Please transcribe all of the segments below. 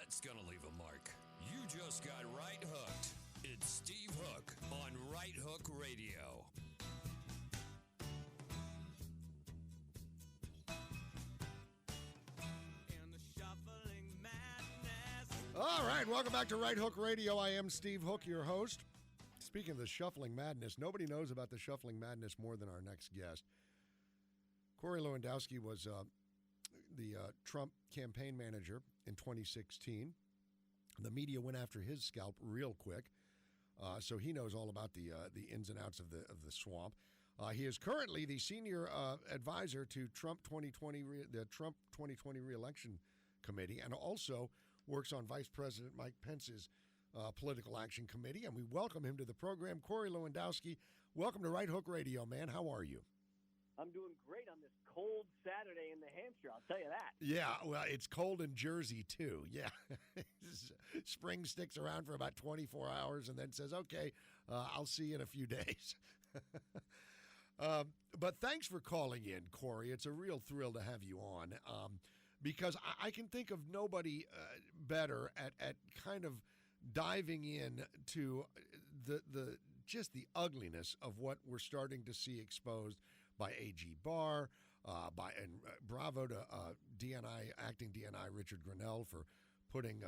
that's going to leave a mark. You just got right hooked. It's Steve Hook on Right Hook Radio. All right, welcome back to Right Hook Radio. I am Steve Hook, your host. Speaking of the shuffling madness, nobody knows about the shuffling madness more than our next guest. Corey Lewandowski was the Trump campaign manager in 2016. The media went after his scalp real quick, so he knows all about the ins and outs of the swamp. He is currently the senior advisor to the Trump 2020 reelection committee, and also works on Vice President Mike Pence's political action committee. And we welcome him to the program. Corey Lewandowski, welcome to Right Hook Radio, man. How are you? I'm doing great on this cold Saturday in New Hampshire, I'll tell you that. Yeah, well, it's cold in Jersey, too. Yeah. Spring sticks around for about 24 hours and then says, okay, I'll see you in a few days. But thanks for calling in, Corey. It's a real thrill to have you on because I can think of nobody better at kind of diving in to the just the ugliness of what we're starting to see exposed by AG Barr, and bravo to DNI, acting DNI Richard Grenell for putting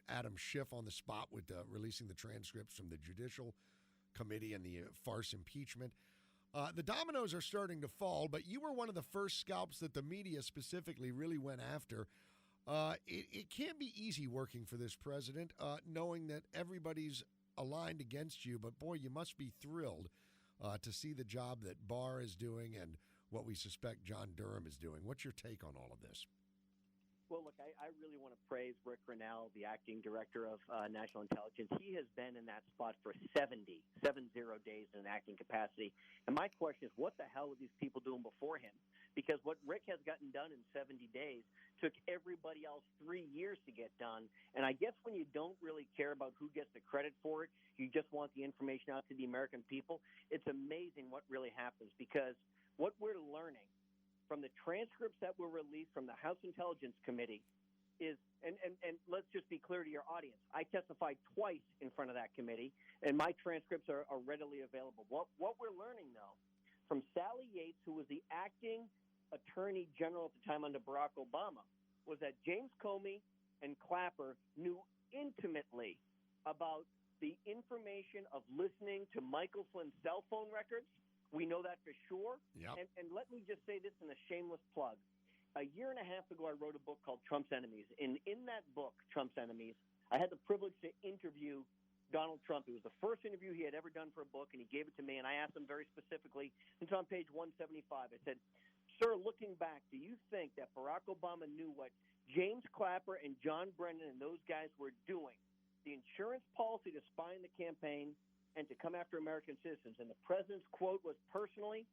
Adam Schiff on the spot with releasing the transcripts from the Judicial Committee and the farce impeachment. The dominoes are starting to fall, but you were one of the first scalps that the media specifically really went after. It can't be easy working for this president, knowing that everybody's aligned against you, but boy, you must be thrilled to see the job that Barr is doing and what we suspect John Durham is doing. What's your take on all of this? Well, look, I really want to praise Rick Grenell, the acting director of National Intelligence. He has been in that spot for 70 days in an acting capacity. And my question is, what the hell were these people doing before him? Because what Rick has gotten done in 70 days took everybody else 3 years to get done. And I guess when you don't really care about who gets the credit for it, you just want the information out to the American people, it's amazing what really happens. Because what we're learning from the transcripts that were released from the House Intelligence Committee is, and let's just be clear to your audience, I testified twice in front of that committee, and my transcripts are readily available. What we're learning, though, from Sally Yates, who was the acting attorney general at the time under Barack Obama, was that James Comey and Clapper knew intimately about the information of listening to Michael Flynn's cell phone records. We know that for sure. Yep. And let me just say this in a shameless plug. A year and a half ago, I wrote a book called Trump's Enemies. And in that book, Trump's Enemies, I had the privilege to interview Donald Trump. It was the first interview he had ever done for a book, and he gave it to me. And I asked him very specifically, it's on page 175. I said, sir, looking back, do you think that Barack Obama knew what James Clapper and John Brennan and those guys were doing? The insurance policy to spy on the campaign and to come after American citizens. And the president's quote was, personally,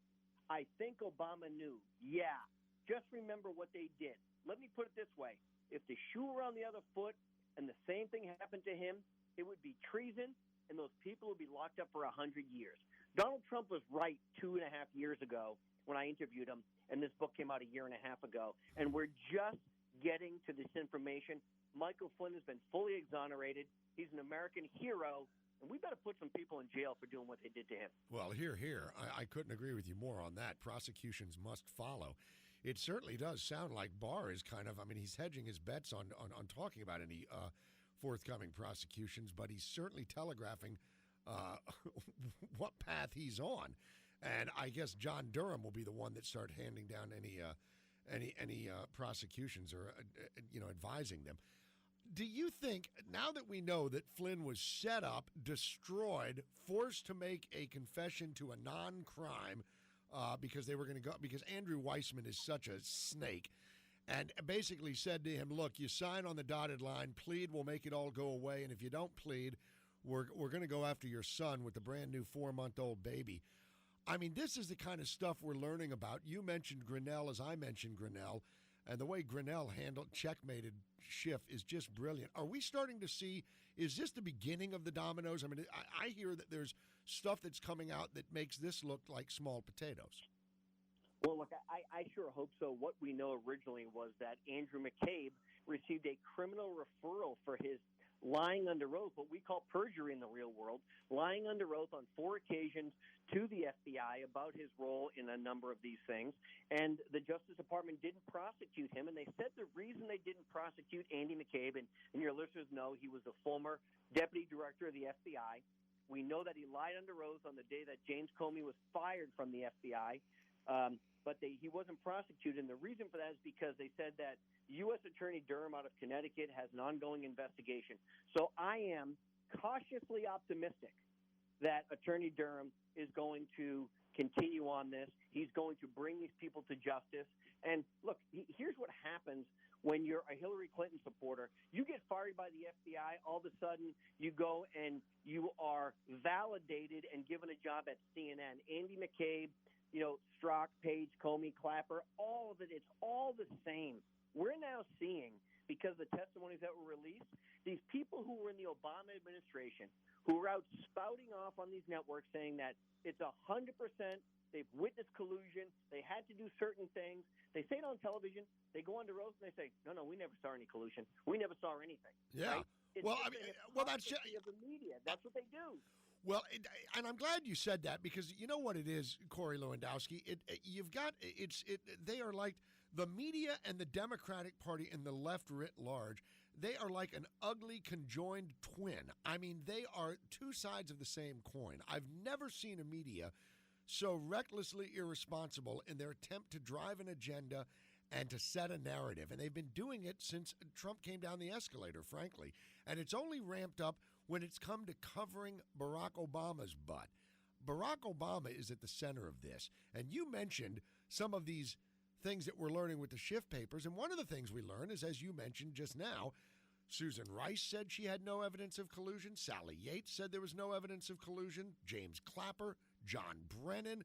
I think Obama knew. Yeah, just remember what they did. Let me put it this way. If the shoe were on the other foot and the same thing happened to him, it would be treason, and those people would be locked up for 100 years. Donald Trump was right 2.5 years ago when I interviewed him, and this book came out a year and a half ago. And we're just getting to this information. Michael Flynn has been fully exonerated. He's an American hero. And we better put some people in jail for doing what they did to him. Well, here. I couldn't agree with you more on that. Prosecutions must follow. It certainly does sound like Barr is kind of, he's hedging his bets on talking about any forthcoming prosecutions, but he's certainly telegraphing what path he's on. And I guess John Durham will be the one that start handing down any prosecutions or, advising them. Do you think, now that we know that Flynn was set up, destroyed, forced to make a confession to a non-crime because they were going to go, because Andrew Weissman is such a snake, and basically said to him, look, you sign on the dotted line, plead, we'll make it all go away, and if you don't plead, we're going to go after your son with the brand new 4-month-old baby. This is the kind of stuff we're learning about. You mentioned Grenell as I mentioned Grenell. And the way Grenell checkmated Schiff is just brilliant. Are we starting to see, is this the beginning of the dominoes? I hear that there's stuff that's coming out that makes this look like small potatoes. Well, look, I sure hope so. What we know originally was that Andrew McCabe received a criminal referral for his lying under oath, what we call perjury in the real world, lying under oath on 4 occasions to the FBI about his role in a number of these things. And the Justice Department didn't prosecute him. And they said the reason they didn't prosecute Andy McCabe, and your listeners know he was a former deputy director of the FBI. We know that he lied under oath on the day that James Comey was fired from the FBI. But he wasn't prosecuted. And the reason for that is because they said that U.S. Attorney Durham out of Connecticut has an ongoing investigation. So I am cautiously optimistic that Attorney Durham is going to continue on this. He's going to bring these people to justice. And look, here's what happens when you're a Hillary Clinton supporter. You get fired by the FBI, all of a sudden you go and you are validated and given a job at CNN. Andy McCabe, Strzok, Page, Comey, Clapper, all of it, it's all the same. We're now seeing, because of the testimonies that were released, these people who were in the Obama administration, who were out spouting off on these networks saying that it's 100%, they've witnessed collusion, they had to do certain things. They say it on television, they go under oath, and they say, no, we never saw any collusion. We never saw anything. Yeah. Right? That's just of the media. That's what they do. Well, and I'm glad you said that, because you know what it is, Corey Lewandowski. They are like the media and the Democratic Party and the left writ large. They are like an ugly conjoined twin. I mean, they are two sides of the same coin. I've never seen a media so recklessly irresponsible in their attempt to drive an agenda and to set a narrative. And they've been doing it since Trump came down the escalator, frankly. And it's only ramped up when it's come to covering Barack Obama's butt. Barack Obama is at the center of this. And you mentioned some of these things that we're learning with the Schiff papers. And one of the things we learn is, as you mentioned just now, Susan Rice said she had no evidence of collusion. Sally Yates said there was no evidence of collusion. James Clapper, John Brennan,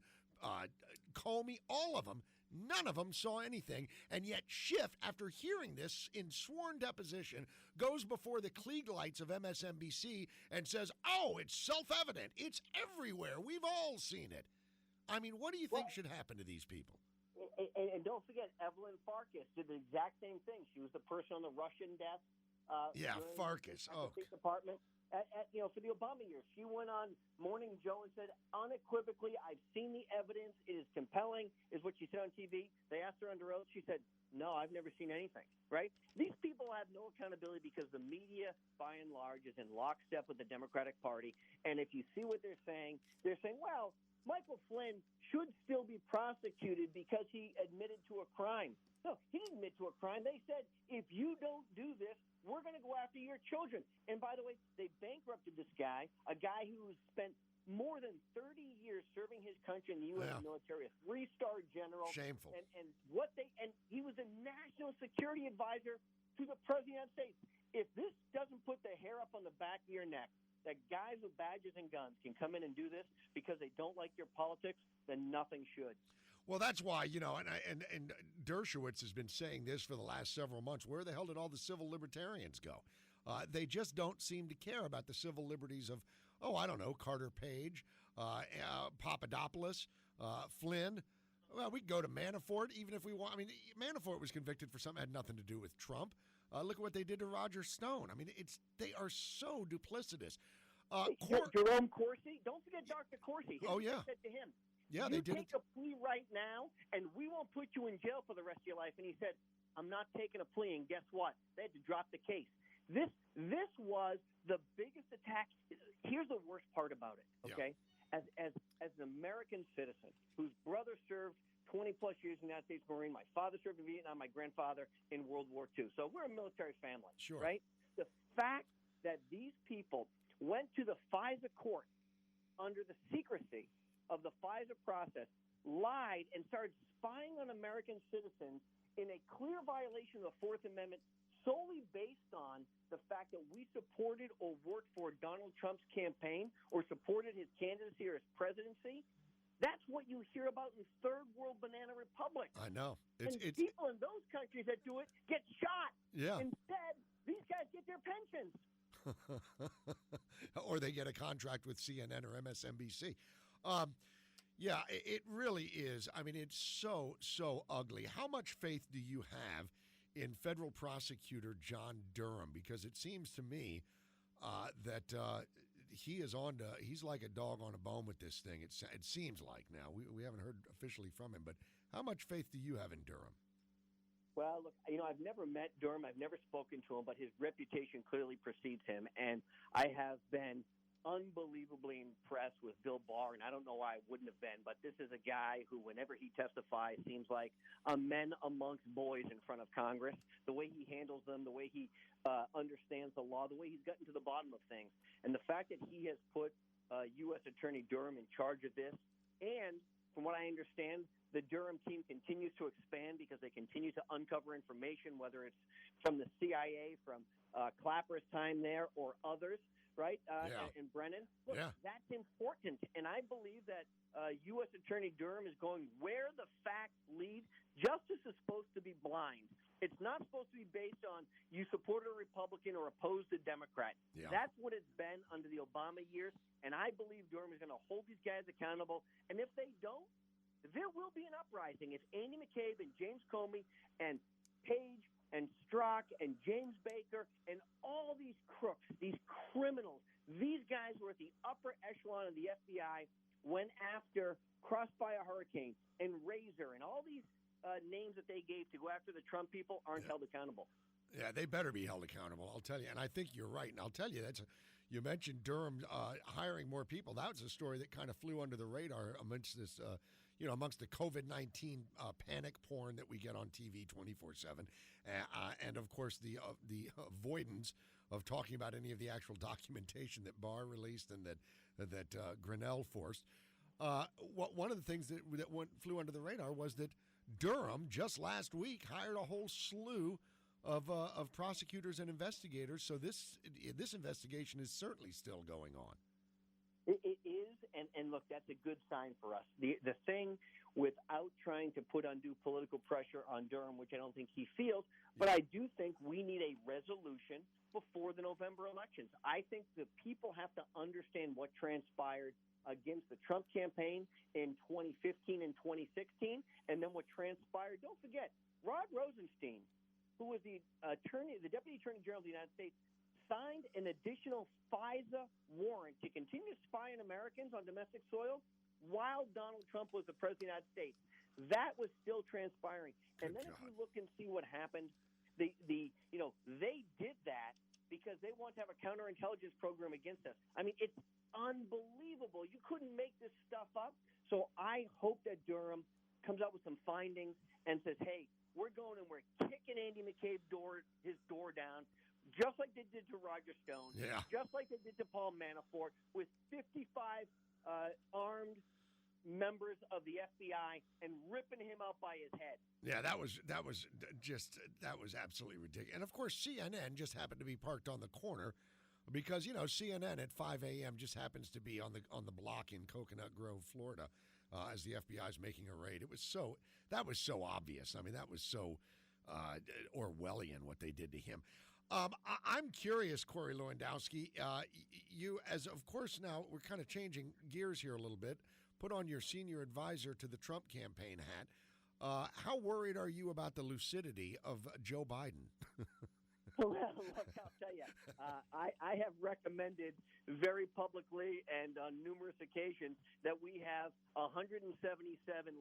Comey, all of them, none of them saw anything. And yet Schiff, after hearing this in sworn deposition, goes before the Klieg lights of MSNBC and says, oh, it's self-evident. It's everywhere. We've all seen it. I mean, what do you think should happen to these people? And don't forget, Evelyn Farkas did the exact same thing. She was the person on the Russian death. Farkas. The State Department. For the Obama years, she went on Morning Joe and said unequivocally, I've seen the evidence. It is compelling, is what she said on TV. They asked her under oath. She said, no, I've never seen anything, right? These people have no accountability because the media, by and large, is in lockstep with the Democratic Party. And if you see what they're saying, well, Michael Flynn should still be prosecuted because he admitted to a crime. No, he didn't admit to a crime. They said, if you don't do this, we're going to go after your children. And by the way, they bankrupted this guy, a guy who spent more than 30 years serving his country in the U.S. military, a 3-star general. Shameful. And he was a national security advisor to the President of the United States. If this doesn't put the hair up on the back of your neck, that guys with badges and guns can come in and do this because they don't like your politics, then nothing should. Well, that's why, and Dershowitz has been saying this for the last several months. Where the hell did all the civil libertarians go? They just don't seem to care about the civil liberties of, Carter Page, Papadopoulos, Flynn. Well, we can go to Manafort, even if we want. I mean, Manafort was convicted for something that had nothing to do with Trump. Look at what they did to Roger Stone. I mean, they are so duplicitous. Jerome Corsi, don't forget Dr. Corsi. Said to him, yeah, you they did. Take a plea right now, and we won't put you in jail for the rest of your life. And he said, I'm not taking a plea. And guess what? They had to drop the case. This was the biggest attack. Here's the worst part about it, okay? Yeah. As an American citizen whose brother served 20-plus years in the United States Marine, my father served in Vietnam, my grandfather in World War II. So we're a military family, sure. Right? The fact that these people went to the FISA court under the secrecy of the FISA process, lied, and started spying on American citizens in a clear violation of the Fourth Amendment solely based on the fact that we supported or worked for Donald Trump's campaign or supported his candidacy or his presidency. That's what you hear about in third world banana republics. I know. It's people in those countries that do it get shot. Yeah. Instead, these guys get their pensions. Or they get a contract with CNN or MSNBC. It really is. I mean, it's so ugly. How much faith do you have in federal prosecutor John Durham, because it seems to me that he's like a dog on a bone with this thing. It seems like now. We haven't heard officially from him, but how much faith do you have in Durham? Well, look, I've never met Durham. I've never spoken to him, but his reputation clearly precedes him. And I have been unbelievably impressed with Bill Barr, and I don't know why I wouldn't have been, but this is a guy who, whenever he testifies, seems like a men amongst boys in front of Congress. The way he handles them, the way he understands the law, the way he's gotten to the bottom of things. And the fact that he has put U.S. Attorney Durham in charge of this, and from what I understand, the Durham team continues to expand because they continue to uncover information, whether it's from the CIA, from Clapper's time there, or others, right? And Brennan. Look, that's important. And I believe that U.S. Attorney Durham is going where the facts lead. Justice is supposed to be blind. It's not supposed to be based on you support a Republican or oppose a Democrat. Yeah. That's what it's been under the Obama years. And I believe Durham is going to hold these guys accountable. And if they don't, there will be an uprising. If Andy McCabe and James Comey and Page and Strzok and James Baker and all these crooks, these criminals, these guys were at the upper echelon of the FBI, went after Crossfire Hurricane and Razor and all these names that they gave to go after the Trump people aren't held accountable. Yeah, they better be held accountable, I'll tell you. And I think you're right. And I'll tell you, you mentioned Durham hiring more people. That was a story that kind of flew under the radar amongst this, amongst the COVID-19 panic porn that we get on TV 24/7, and of course the avoidance of talking about any of the actual documentation that Barr released and that Grinnell forced. One of the things that flew under the radar was that Durham just last week hired a whole slew of prosecutors and investigators. So this investigation is certainly still going on. It is, and look, that's a good sign for us. The thing, without trying to put undue political pressure on Durham, which I don't think he feels, but I do think we need a resolution before the November elections. I think the people have to understand what transpired against the Trump campaign in 2015 and 2016, and then what transpired. Don't forget, Rod Rosenstein, who was the Deputy Attorney General of the United States, signed an additional FISA warrant to continue to spy on Americans on domestic soil while Donald Trump was the President of the United States. That was still transpiring. And then if you look and see what happened, they did that because they want to have a counterintelligence program against us. I mean, it's unbelievable. You couldn't make this stuff up. So I hope that Durham comes up with some findings and says, hey, we're going and we're kicking Andy McCabe's his door down, just like they did to Roger Stone, just like they did to Paul Manafort, with 55 armed members of the FBI and ripping him out by his head. Yeah, that was absolutely ridiculous. And of course, CNN just happened to be parked on the corner because CNN at 5 a.m. just happens to be on the block in Coconut Grove, Florida, as the FBI is making a raid. That was so obvious. I mean, that was so Orwellian what they did to him. I'm curious, Corey Lewandowski, you, as of course now we're kind of changing gears here a little bit, put on your senior advisor to the Trump campaign hat. How worried are you about the lucidity of Joe Biden? Well, look, I'll tell you, I have recommended very publicly and on numerous occasions that we have 177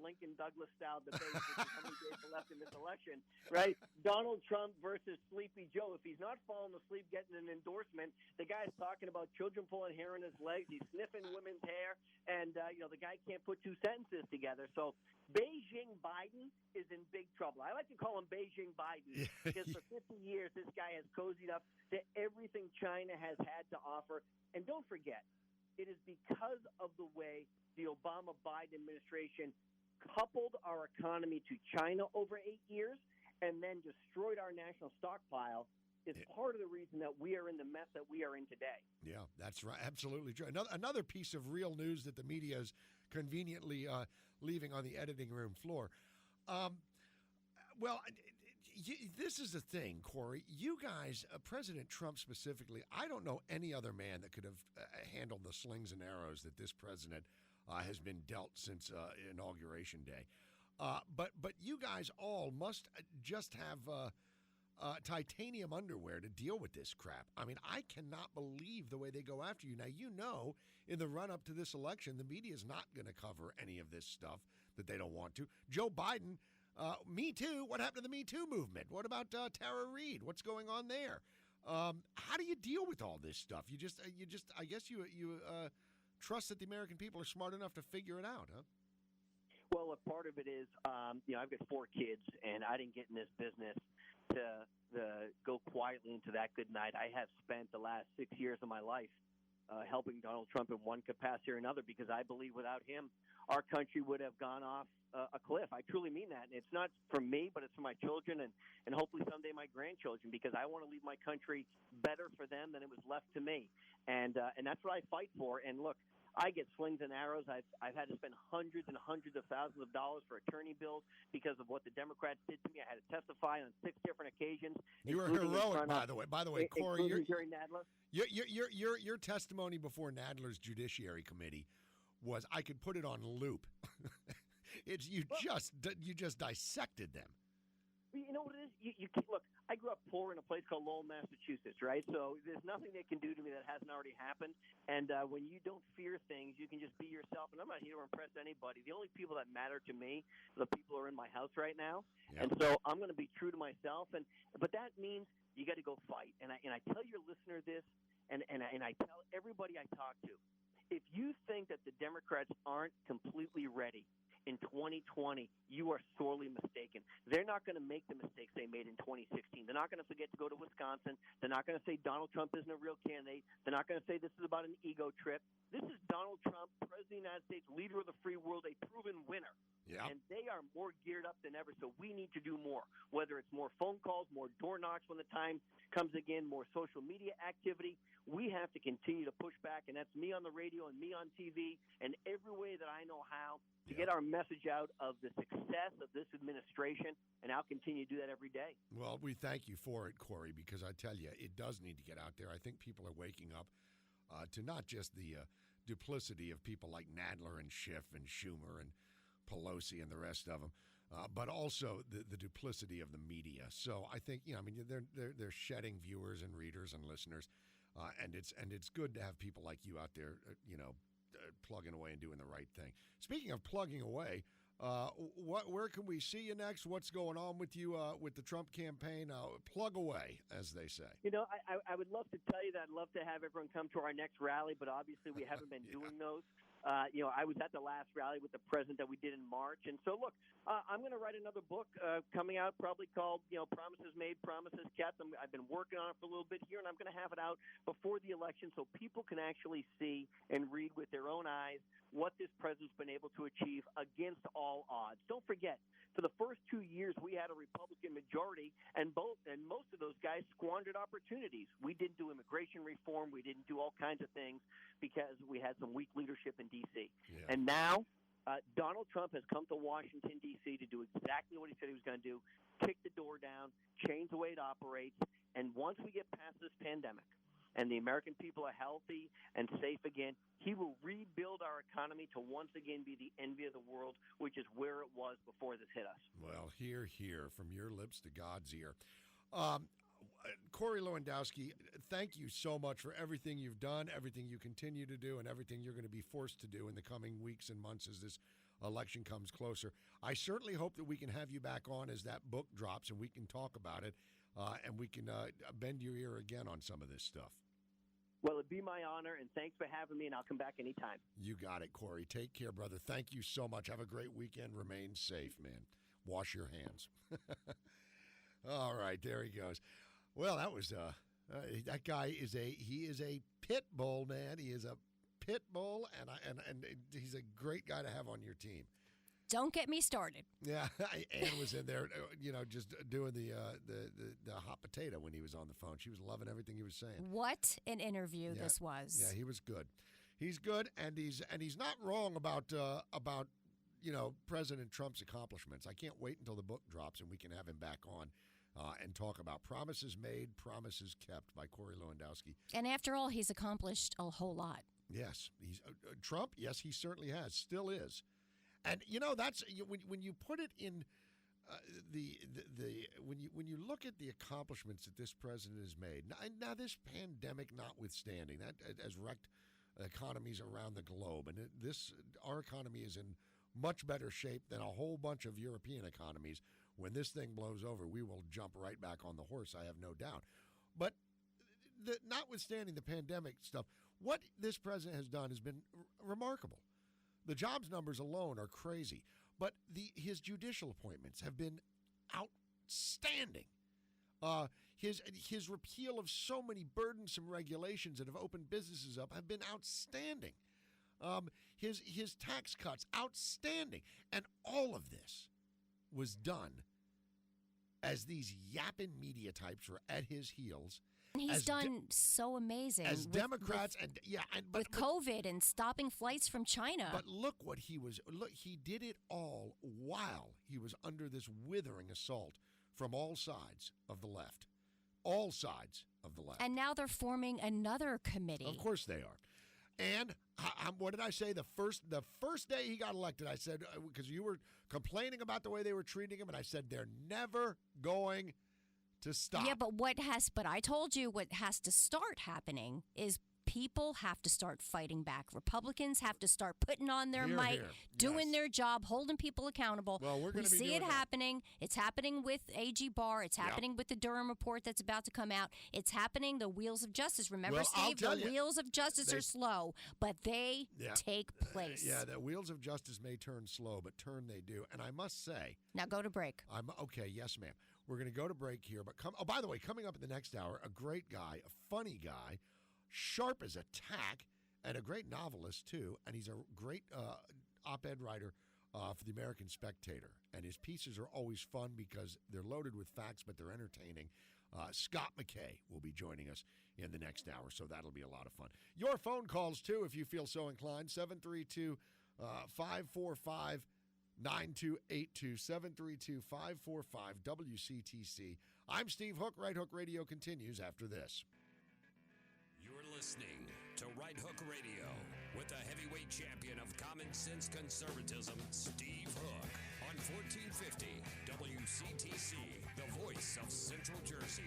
Lincoln Douglas-style debates, which is how many days are left in this election, right? Donald Trump versus Sleepy Joe. If he's not falling asleep getting an endorsement, the guy's talking about children pulling hair in his legs. He's sniffing women's hair, and the guy can't put two sentences together. So Beijing Biden is in big trouble. I like to call him Beijing Biden because for 50 years this guy has cozied up to everything China has had to offer. And don't forget, it is because of the way the Obama-Biden administration coupled our economy to China over 8 years and then destroyed our national stockpile is part of the reason that we are in the mess that we are in today. Yeah, that's right. Absolutely true. Another piece of real news that the media is conveniently leaving on the editing room floor. This is the thing, Corey. You guys, President Trump specifically, I don't know any other man that could have handled the slings and arrows that this president has been dealt since Inauguration Day. But you guys all must just have titanium underwear to deal with this crap. I mean, I cannot believe the way they go after you. Now, in the run-up to this election, the media is not going to cover any of this stuff that they don't want to. Joe Biden, Me Too. What happened to the Me Too movement? What about Tara Reid? What's going on there? How do you deal with all this stuff? You just, I guess you trust that the American people are smart enough to figure it out, huh? Well, a part of it is, I've got 4 kids, and I didn't get in this business to go quietly into that good night. I have spent the last 6 years of my life helping Donald Trump in one capacity or another, because I believe without him, our country would have gone off a cliff. I truly mean that. And it's not for me, but it's for my children and hopefully someday my grandchildren, because I want to leave my country better for them than it was left to me. And that's what I fight for. And look, I get slings and arrows. I've had to spend hundreds and hundreds of thousands of dollars for attorney bills because of what the Democrats did to me. I had to testify on 6 different occasions. You were heroic, by the way. By the way, Corey, your testimony before Nadler's Judiciary Committee was, I could put it on loop. You just dissected them. You know what it is? You look, I grew up poor in a place called Lowell, Massachusetts, right? So there's nothing they can do to me that hasn't already happened. And when you don't fear things, you can just be yourself. And I'm not here to impress anybody. The only people that matter to me are the people who are in my house right now. Yep. And so I'm going to be true to myself. But that means you got to go fight. And I tell your listener this, and I tell everybody I talk to, if you think that the Democrats aren't completely ready in 2020, you are sorely mistaken. They're not going to make the mistakes they made in 2016. They're not going to forget to go to Wisconsin. They're not going to say Donald Trump isn't a real candidate. They're not going to say this is about an ego trip. This is Donald Trump, President of the United States, leader of the free world, a proven winner. Yep. And they are more geared up than ever, so we need to do more, whether it's more phone calls, more door knocks when the time comes again, more social media activity. We have to continue to push back, and that's me on the radio and me on TV and every way that I know how to get our message out of the success of this administration, and I'll continue to do that every day. Well, we thank you for it, Corey, because I tell you, it does need to get out there. I think people are waking up to not just the duplicity of people like Nadler and Schiff and Schumer and Pelosi and the rest of them, but also the duplicity of the media. So I think, they're shedding viewers and readers and listeners, and it's good to have people like you out there, plugging away and doing the right thing. Speaking of plugging away, where can we see you next? What's going on with you with the Trump campaign? Plug away, as they say. I would love to tell you that I'd love to have everyone come to our next rally, but obviously we haven't been doing those. I was at the last rally with the president that we did in March. And so, look, I'm going to write another book coming out probably called, Promises Made, Promises Kept. I've been working on it for a little bit here, and I'm going to have it out before the election so people can actually see and read with their own eyes what this president's been able to achieve against all odds. Don't forget, for the first 2 years, we had a Republican majority, and most of those guys squandered opportunities. We didn't do immigration reform. We didn't do all kinds of things because we had some weak leadership in D.C. Yeah. And now Donald Trump has come to Washington, D.C. to do exactly what he said he was going to do, kick the door down, change the way it operates, and once we get past this pandemic and the American people are healthy and safe again, he will rebuild our economy to once again be the envy of the world, which is where it was before this hit us. Well, hear, from your lips to God's ear. Corey Lewandowski, thank you so much for everything you've done, everything you continue to do, and everything you're going to be forced to do in the coming weeks and months as this election comes closer. I certainly hope that we can have you back on as that book drops and we can talk about it, and we can bend your ear again on some of this stuff. Well, it'd be my honor, and thanks for having me, and I'll come back anytime. You got it, Corey. Take care, brother. Thank you so much. Have a great weekend. Remain safe, man. Wash your hands. All right, there he goes. Well, that was that guy is a pit bull, man. He is a pit bull, and he's a great guy to have on your team. Don't get me started. Yeah, Ann was in there, just doing the hot potato when he was on the phone. She was loving everything he was saying. What an interview this was. Yeah, he was good. He's good, and he's not wrong about President Trump's accomplishments. I can't wait until the book drops and we can have him back on and talk about Promises Made, Promises Kept by Corey Lewandowski. And after all, he's accomplished a whole lot. Yes, he's Trump. Yes, he certainly has. Still is. And that's when you put it in when you look at the accomplishments that this president has made, now this pandemic notwithstanding, that has wrecked economies around the globe, and our economy is in much better shape than a whole bunch of European economies. When this thing blows over, we will jump right back on the horse, I have no doubt. But notwithstanding the pandemic stuff, what this president has done has been remarkable. The jobs numbers alone are crazy, but his judicial appointments have been outstanding. His repeal of so many burdensome regulations that have opened businesses up have been outstanding. His tax cuts, outstanding. And all of this was done as these yapping media types were at his heels. He's done so amazing. As Democrats with COVID and stopping flights from China. But look what he did it all while he was under this withering assault from all sides of the left. All sides of the left. And now they're forming another committee. Of course they are. And what did I say? The first day he got elected, I said, because you were complaining about the way they were treating him, and I said they're never going to stop. Yeah, but I told you what has to start happening is people have to start fighting back. Republicans have to start putting on their might, doing their job, holding people accountable. Well, we see it happening. It's happening with AG Barr. It's happening with the Durham report that's about to come out. It's happening. The wheels of justice. Remember, Steve, the wheels of justice are slow, but they take place. Yeah, the wheels of justice may turn slow, but turn they do. And I must say, now go to break. Okay. Yes, ma'am. We're going to go to break here. But by the way, coming up in the next hour, a great guy, a funny guy, sharp as a tack, and a great novelist, too. And he's a great op-ed writer for the American Spectator. And his pieces are always fun because they're loaded with facts, but they're entertaining. Scott McKay will be joining us in the next hour, so that'll be a lot of fun. Your phone calls, too, if you feel so inclined, 732-545-9282, 732-545-WCTC. I'm Steve Hook. Right Hook Radio continues after this. You're listening to Right Hook Radio with the heavyweight champion of common sense conservatism, Steve Hook, on 1450 WCTC, the voice of Central Jersey.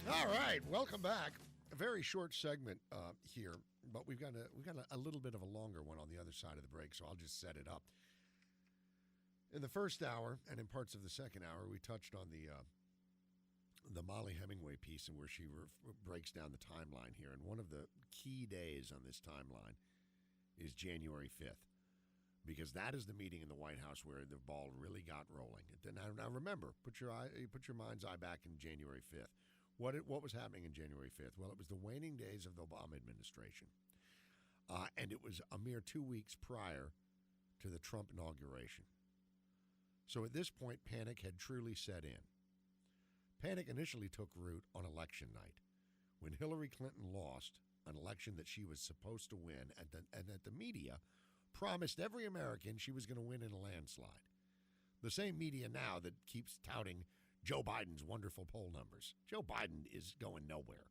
All right, welcome back. A very short segment here, but we've got a little bit of a longer one on the other side of the break, so I'll just set it up. In the first hour and in parts of the second hour, we touched on the Molly Hemingway piece and where she breaks down the timeline here. And one of the key days on this timeline is January 5th, because that is the meeting in the White House where the ball really got rolling. Now remember, put your mind's eye back in January 5th. What was happening in January 5th? Well, it was the waning days of the Obama administration. And it was a mere 2 weeks prior to the Trump inauguration. So at this point, panic had truly set in. Panic initially took root on election night when Hillary Clinton lost an election that she was supposed to win and that the media promised every American she was going to win in a landslide. The same media now that keeps touting Joe Biden's wonderful poll numbers. Joe Biden is going nowhere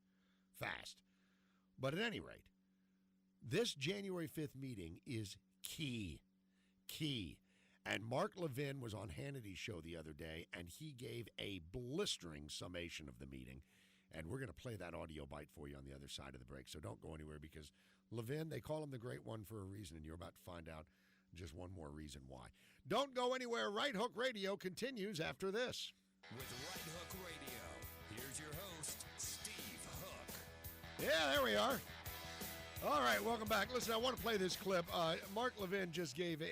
fast. But at any rate, this January 5th meeting is key. And Mark Levin was on Hannity's show the other day, and he gave a blistering summation of the meeting. And we're going to play that audio bite for you on the other side of the break. So don't go anywhere, because Levin, they call him the Great One for a reason, and you're about to find out just one more reason why. Don't go anywhere. Right Hook Radio continues after this. With Right Hook Radio, here's your host, Steve Hook. Yeah, there we are. All right, welcome back. Listen, I want to play this clip. Mark Levin just gave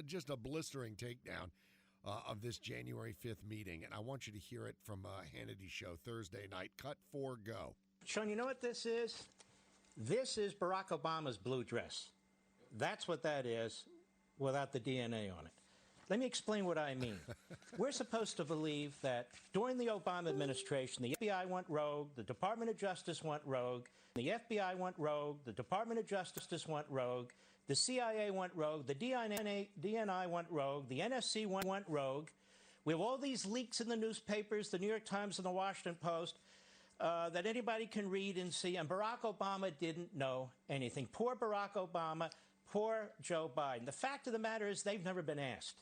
just a blistering takedown of this January 5th meeting, and I want you to hear it from Hannity's show Thursday night. Cut 4, go. Sean, you know what this is? This is Barack Obama's blue dress. That's what that is without the DNA on it. Let me explain what I mean. We're supposed to believe that during the Obama administration, the FBI went rogue, the Department of Justice went rogue, the FBI went rogue, the Department of Justice went rogue, the CIA went rogue, the DNI went rogue, the NSC went rogue. We have all these leaks in the newspapers, the New York Times and the Washington Post, that anybody can read and see, and Barack Obama didn't know anything. Poor Barack Obama, poor Joe Biden. The fact of the matter is they've never been asked.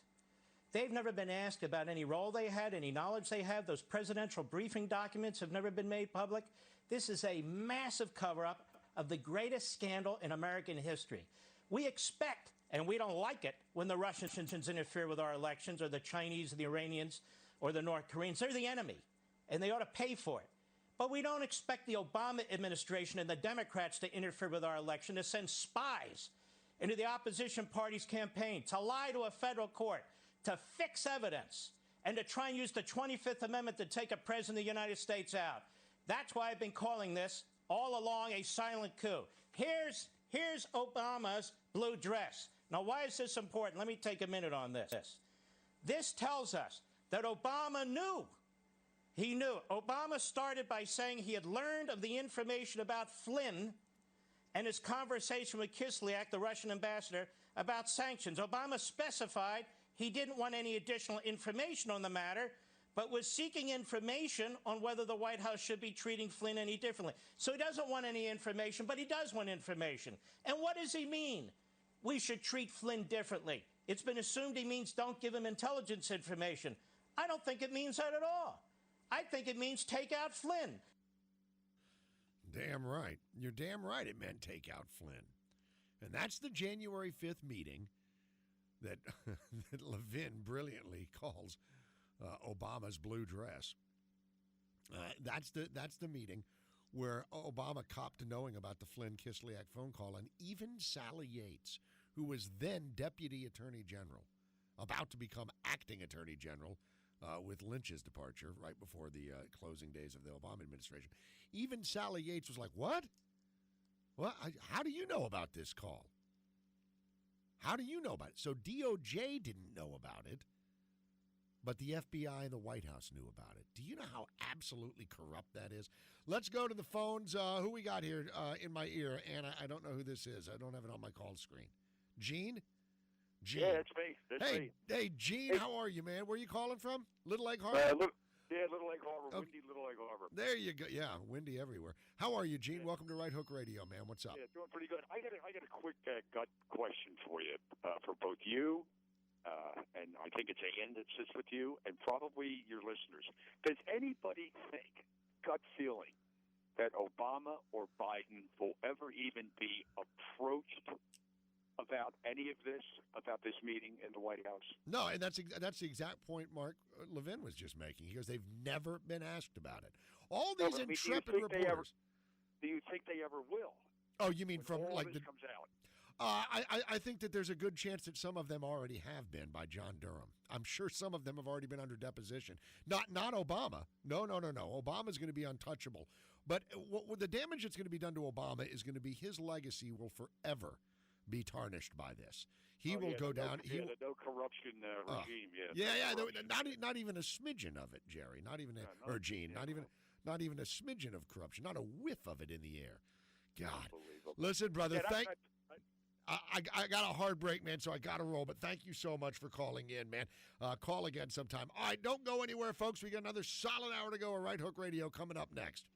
They've never been asked about any role they had, any knowledge they have. Those presidential briefing documents have never been made public. This is a massive cover-up of the greatest scandal in American history. We expect, and we don't like it, when the Russians interfere with our elections, or the Chinese, or the Iranians, or the North Koreans. They're the enemy, and they ought to pay for it. But we don't expect the Obama administration and the Democrats to interfere with our election, to send spies into the opposition party's campaign, to lie to a federal court, to fix evidence, and to try and use the 25th Amendment to take a president of the United States out. That's why I've been calling this all along a silent coup. Here's Obama's blue dress. Now, why is this important? Let me take a minute on this. This tells us that Obama knew. He knew. Obama started by saying he had learned of the information about Flynn and his conversation with Kislyak, the Russian ambassador, about sanctions. Obama specified he didn't want any additional information on the matter, but was seeking information on whether the White House should be treating Flynn any differently. So he doesn't want any information, but he does want information. And what does he mean? We should treat Flynn differently. It's been assumed he means don't give him intelligence information. I don't think it means that at all. I think it means take out Flynn. Damn right. You're damn right it meant take out Flynn. And that's the January 5th meeting that, that Levin brilliantly calls Obama's blue dress. That's the meeting where Obama copped to knowing about the Flynn-Kislyak phone call, and even Sally Yates, who was then Deputy Attorney General, about to become Acting Attorney General with Lynch's departure right before the closing days of the Obama administration, even Sally Yates was like, what? Well, how do you know about this call? How do you know about it? So DOJ didn't know about it, but the FBI and the White House knew about it. Do you know how absolutely corrupt that is? Let's go to the phones. Who we got here in my ear? And I don't know who this is. I don't have it on my call screen. Gene? Gene. Yeah, it's me. Hey, Gene, how are you, man? Where are you calling from? Little Egg Harbor? Little Egg Harbor, okay. Windy Little Egg Harbor. There you go. Yeah, windy everywhere. How are you, Gene? Welcome to Right Hook Radio, man. What's up? Yeah, doing pretty good. I got a quick gut question for you, for both you, and I think it's Ann that sits with you, and probably your listeners. Does anybody think, gut feeling, that Obama or Biden will ever even be approached about any of this, about this meeting in the White House? No, and that's the exact point Mark Levin was just making. He goes, they've never been asked about it. All these intrepid reporters. Do you think they ever will? Oh, you mean from all like this comes out? I think that there's a good chance that some of them already have been by John Durham. I'm sure some of them have already been under deposition. Not Obama. No. Obama's going to be untouchable. But what the damage that's going to be done to Obama is going to be his legacy will forever be tarnished by this. He will go down. The no corruption regime. Not even a smidgen of it, Jerry. Not even or Gene. Not even a smidgen of corruption. Not a whiff of it in the air. God, listen, brother. I got a hard break, man, so I got to roll. But thank you so much for calling in, man. Call again sometime. All right, don't go anywhere, folks. We got another solid hour to go. Right Hook Radio coming up next.